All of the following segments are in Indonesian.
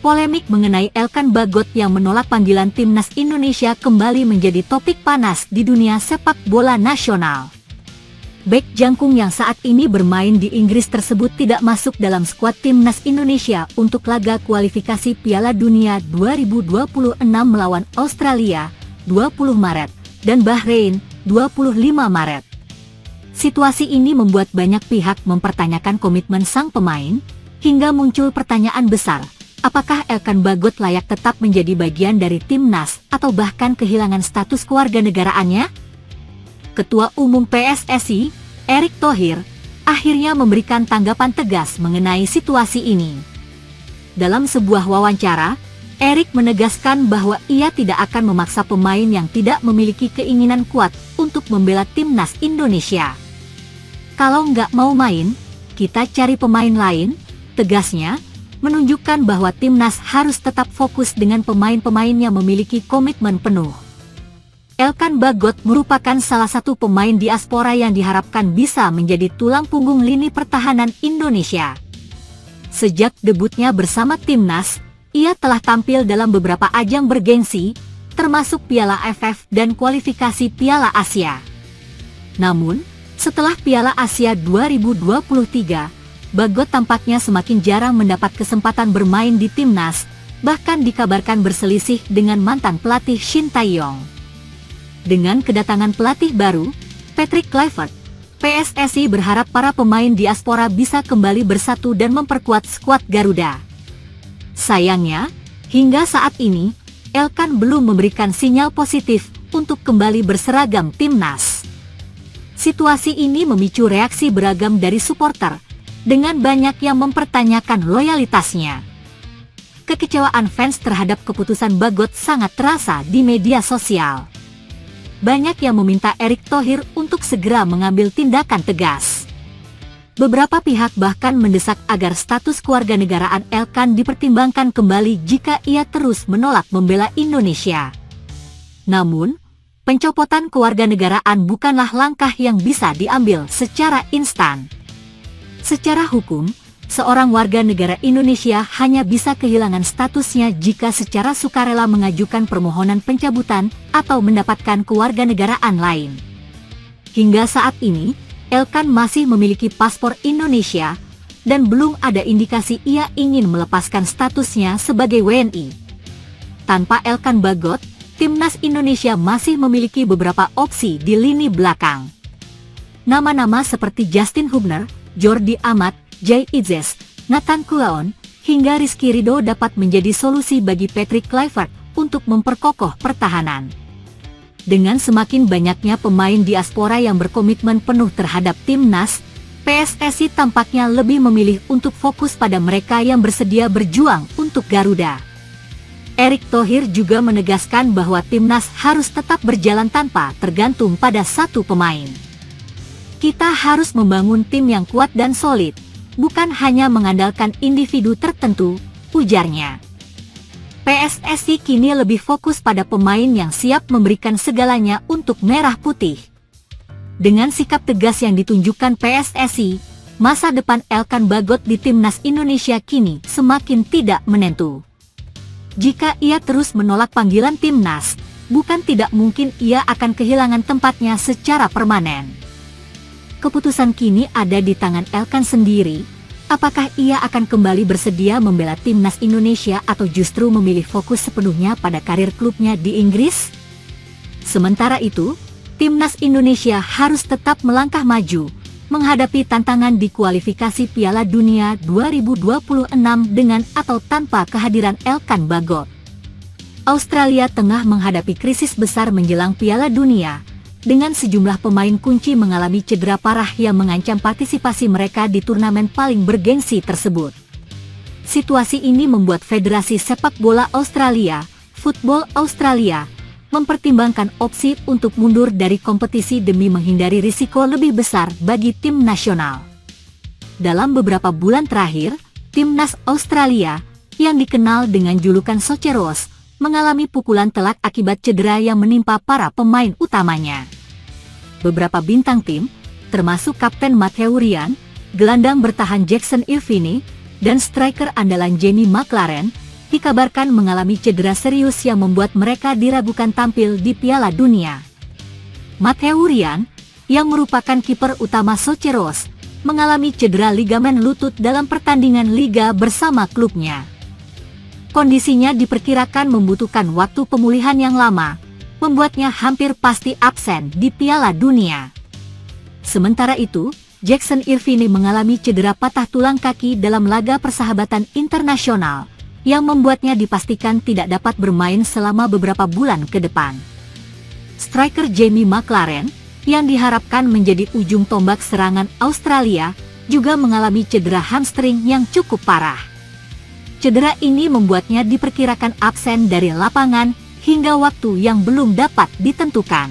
Polemik mengenai Elkan Bagot yang menolak panggilan timnas Indonesia kembali menjadi topik panas di dunia sepak bola nasional. Bek jangkung yang saat ini bermain di Inggris tersebut tidak masuk dalam skuad timnas Indonesia untuk laga kualifikasi Piala Dunia 2026 melawan Australia 20 Maret dan Bahrain 25 Maret. Situasi ini membuat banyak pihak mempertanyakan komitmen sang pemain, hingga muncul pertanyaan besar. Apakah Elkan Bagot layak tetap menjadi bagian dari timnas atau bahkan kehilangan status kewarganegaraannya? Ketua Umum PSSI, Erick Thohir, akhirnya memberikan tanggapan tegas mengenai situasi ini. Dalam sebuah wawancara, Erick menegaskan bahwa ia tidak akan memaksa pemain yang tidak memiliki keinginan kuat untuk membela timnas Indonesia. Kalau nggak mau main, kita cari pemain lain, tegasnya, menunjukkan bahwa timnas harus tetap fokus dengan pemain-pemain yang memiliki komitmen penuh. Elkan Bagot merupakan salah satu pemain diaspora yang diharapkan bisa menjadi tulang punggung lini pertahanan Indonesia. Sejak debutnya bersama timnas, ia telah tampil dalam beberapa ajang bergengsi, termasuk Piala AFF dan kualifikasi Piala Asia. Namun, setelah Piala Asia 2023, Bagot tampaknya semakin jarang mendapat kesempatan bermain di timnas, bahkan dikabarkan berselisih dengan mantan pelatih Shin Tae-yong. Dengan kedatangan pelatih baru, Patrick Kluivert, PSSI berharap para pemain diaspora bisa kembali bersatu dan memperkuat skuad Garuda. Sayangnya, hingga saat ini, Elkan belum memberikan sinyal positif untuk kembali berseragam timnas. Situasi ini memicu reaksi beragam dari supporter, dengan banyak yang mempertanyakan loyalitasnya. Kekecewaan fans terhadap keputusan Bagot sangat terasa di media sosial. Banyak yang meminta Erick Thohir untuk segera mengambil tindakan tegas. Beberapa pihak bahkan mendesak agar status kewarganegaraan Elkan dipertimbangkan kembali jika ia terus menolak membela Indonesia. Namun, pencopotan kewarganegaraan bukanlah langkah yang bisa diambil secara instan. Secara hukum, seorang warga negara Indonesia hanya bisa kehilangan statusnya jika secara sukarela mengajukan permohonan pencabutan atau mendapatkan kewarganegaraan lain. Hingga saat ini, Elkan masih memiliki paspor Indonesia, dan belum ada indikasi ia ingin melepaskan statusnya sebagai WNI. Tanpa Elkan Bagot, timnas Indonesia masih memiliki beberapa opsi di lini belakang. Nama-nama seperti Justin Hubner, Jordi Amat, Jay Itzes, Nathan Kuaon, hingga Rizky Ridho dapat menjadi solusi bagi Patrick Kluivert untuk memperkokoh pertahanan. Dengan semakin banyaknya pemain diaspora yang berkomitmen penuh terhadap timnas, PSSI tampaknya lebih memilih untuk fokus pada mereka yang bersedia berjuang untuk Garuda. Erick Thohir juga menegaskan bahwa timnas harus tetap berjalan tanpa tergantung pada satu pemain. Kita harus membangun tim yang kuat dan solid, bukan hanya mengandalkan individu tertentu, ujarnya. PSSI kini lebih fokus pada pemain yang siap memberikan segalanya untuk merah putih. Dengan sikap tegas yang ditunjukkan PSSI, masa depan Elkan Bagot di timnas Indonesia kini semakin tidak menentu. Jika ia terus menolak panggilan timnas, bukan tidak mungkin ia akan kehilangan tempatnya secara permanen. Keputusan kini ada di tangan Elkan sendiri. Apakah ia akan kembali bersedia membela timnas Indonesia atau justru memilih fokus sepenuhnya pada karir klubnya di Inggris? Sementara itu, timnas Indonesia harus tetap melangkah maju, menghadapi tantangan di kualifikasi Piala Dunia 2026 dengan atau tanpa kehadiran Elkan Bagot. Australia tengah menghadapi krisis besar menjelang Piala Dunia, dengan sejumlah pemain kunci mengalami cedera parah yang mengancam partisipasi mereka di turnamen paling bergengsi tersebut. Situasi ini membuat Federasi Sepak Bola Australia, Football Australia, mempertimbangkan opsi untuk mundur dari kompetisi demi menghindari risiko lebih besar bagi tim nasional. Dalam beberapa bulan terakhir, timnas Australia, yang dikenal dengan julukan Socceroos, mengalami pukulan telak akibat cedera yang menimpa para pemain utamanya. Beberapa bintang tim, termasuk Kapten Matthew Ryan, gelandang bertahan Jackson Irvine, dan striker andalan Jamie McLaren, dikabarkan mengalami cedera serius yang membuat mereka diragukan tampil di Piala Dunia. Matteo Ryan, yang merupakan kiper utama Socheros, mengalami cedera ligamen lutut dalam pertandingan liga bersama klubnya. Kondisinya diperkirakan membutuhkan waktu pemulihan yang lama, membuatnya hampir pasti absen di Piala Dunia. Sementara itu, Jackson Irvine mengalami cedera patah tulang kaki dalam laga persahabatan internasional, yang membuatnya dipastikan tidak dapat bermain selama beberapa bulan ke depan. Striker Jamie McLaren, yang diharapkan menjadi ujung tombak serangan Australia, juga mengalami cedera hamstring yang cukup parah. Cedera ini membuatnya diperkirakan absen dari lapangan hingga waktu yang belum dapat ditentukan.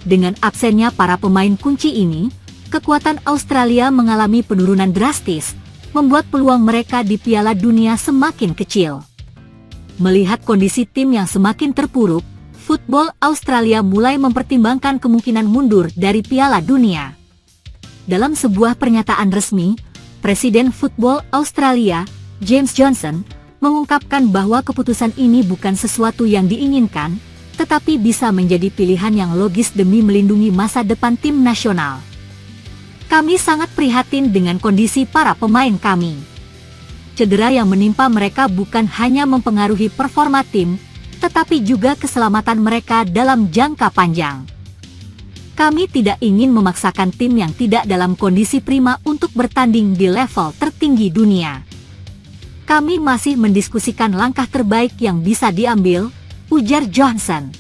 Dengan absennya para pemain kunci ini, kekuatan Australia mengalami penurunan drastis, membuat peluang mereka di Piala Dunia semakin kecil. Melihat kondisi tim yang semakin terpuruk, Football Australia mulai mempertimbangkan kemungkinan mundur dari Piala Dunia. Dalam sebuah pernyataan resmi, Presiden Football Australia, James Johnson, mengungkapkan bahwa keputusan ini bukan sesuatu yang diinginkan, tetapi bisa menjadi pilihan yang logis demi melindungi masa depan tim nasional. Kami sangat prihatin dengan kondisi para pemain kami. Cedera yang menimpa mereka bukan hanya mempengaruhi performa tim, tetapi juga keselamatan mereka dalam jangka panjang. Kami tidak ingin memaksakan tim yang tidak dalam kondisi prima untuk bertanding di level tertinggi dunia. Kami masih mendiskusikan langkah terbaik yang bisa diambil, ujar Johnson.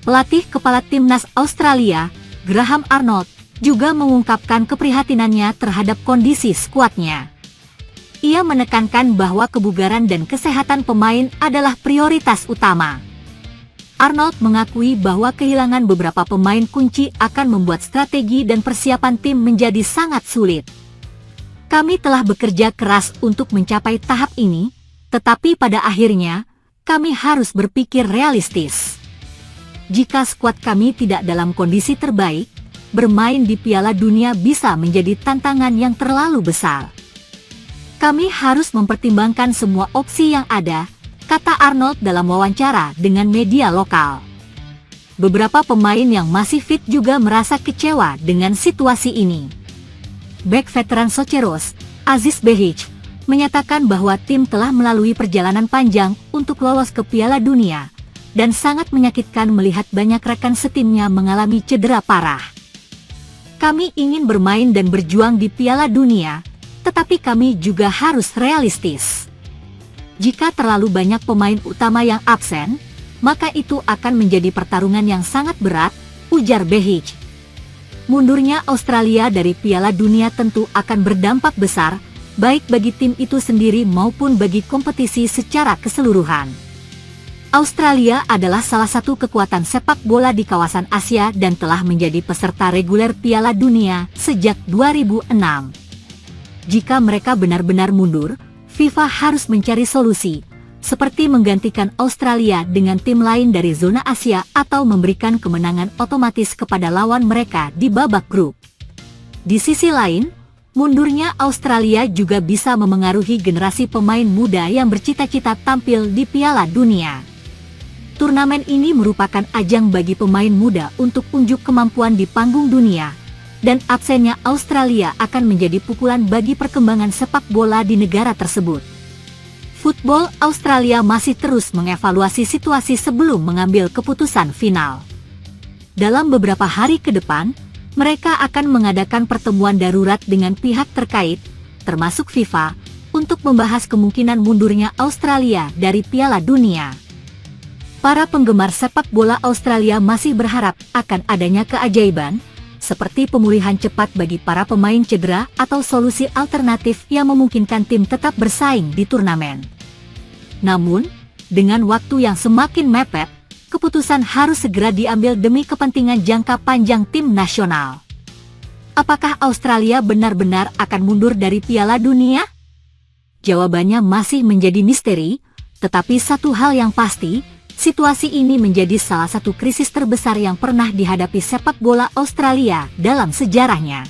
Pelatih kepala timnas Australia, Graham Arnold, juga mengungkapkan keprihatinannya terhadap kondisi skuadnya. Ia menekankan bahwa kebugaran dan kesehatan pemain adalah prioritas utama. Arnold mengakui bahwa kehilangan beberapa pemain kunci akan membuat strategi dan persiapan tim menjadi sangat sulit. Kami telah bekerja keras untuk mencapai tahap ini, tetapi pada akhirnya, kami harus berpikir realistis. Jika skuad kami tidak dalam kondisi terbaik, bermain di Piala Dunia bisa menjadi tantangan yang terlalu besar. Kami harus mempertimbangkan semua opsi yang ada, kata Arnold dalam wawancara dengan media lokal. Beberapa pemain yang masih fit juga merasa kecewa dengan situasi ini. Bek veteran Socheros, Aziz Behich, menyatakan bahwa tim telah melalui perjalanan panjang untuk lolos ke Piala Dunia, dan sangat menyakitkan melihat banyak rekan setimnya mengalami cedera parah. Kami ingin bermain dan berjuang di Piala Dunia, tetapi kami juga harus realistis. Jika terlalu banyak pemain utama yang absen, maka itu akan menjadi pertarungan yang sangat berat, ujar Behich. Mundurnya Australia dari Piala Dunia tentu akan berdampak besar, baik bagi tim itu sendiri maupun bagi kompetisi secara keseluruhan. Australia adalah salah satu kekuatan sepak bola di kawasan Asia dan telah menjadi peserta reguler Piala Dunia sejak 2006. Jika mereka benar-benar mundur, FIFA harus mencari solusi, seperti menggantikan Australia dengan tim lain dari zona Asia atau memberikan kemenangan otomatis kepada lawan mereka di babak grup. Di sisi lain, mundurnya Australia juga bisa memengaruhi generasi pemain muda yang bercita-cita tampil di Piala Dunia. Turnamen ini merupakan ajang bagi pemain muda untuk unjuk kemampuan di panggung dunia, dan absennya Australia akan menjadi pukulan bagi perkembangan sepak bola di negara tersebut. Football Australia masih terus mengevaluasi situasi sebelum mengambil keputusan final. Dalam beberapa hari ke depan, mereka akan mengadakan pertemuan darurat dengan pihak terkait, termasuk FIFA, untuk membahas kemungkinan mundurnya Australia dari Piala Dunia. Para penggemar sepak bola Australia masih berharap akan adanya keajaiban, seperti pemulihan cepat bagi para pemain cedera atau solusi alternatif yang memungkinkan tim tetap bersaing di turnamen. Namun, dengan waktu yang semakin mepet, keputusan harus segera diambil demi kepentingan jangka panjang tim nasional. Apakah Australia benar-benar akan mundur dari Piala Dunia? Jawabannya masih menjadi misteri, tetapi satu hal yang pasti, situasi ini menjadi salah satu krisis terbesar yang pernah dihadapi sepak bola Australia dalam sejarahnya.